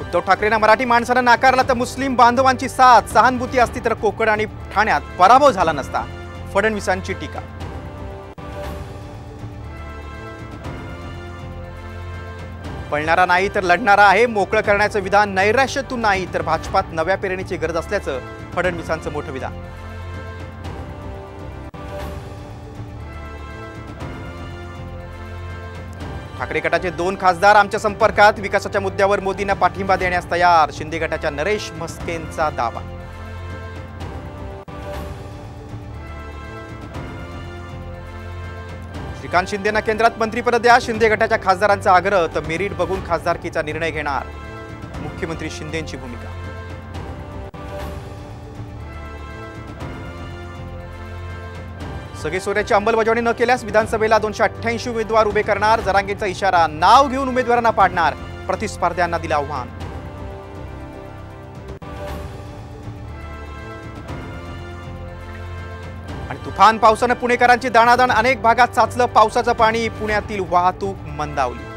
उद्धव ठाकरेंना मराठी माणसानं नाकारला तर मुस्लिम बांधवांची साथ, सहानुभूती असती तर कोकण आणि ठाण्यात पराभव झाला नसता, फडणवीसांची टीका। पळणारा नाही तर लढणारा आहे, मोकळं करण्याचं विधान नैराश्यातून नाही तर भाजपात नव्या पेरणीची गरज असल्याचं फडणवीसांचं मोठं विधान। ठाकरे गटाचे 2 खासदार आमच्या संपर्कात, विकासाच्या मुद्द्यावर मोदींना पाठिंबा देण्यास तयार, शिंदे गटाच्या नरेश म्हस्केंचा दावा। श्रीकांत शिंदेंना केंद्रात मंत्रिपद द्या, शिंदे गटाच्या खासदारांचा आग्रह, तर मेरिट बघून खासदारकीचा निर्णय घेणार, मुख्यमंत्री शिंदेंची भूमिका। सगळे सोयऱ्याची अंमलबजावणी न केल्यास विधानसभेला 288 उमेदवार उभे करणार, जरांगेचा इशारा, नाव घेऊन उमेदवारांना पाडणार, प्रतिस्पर्ध्यांना दिलं आव्हान। आणि तुफान पावसानं पुणेकरांची दाणादाण, अनेक भागात साचलं पावसाचं पाणी, पुण्यातील वाहतूक मंदावली।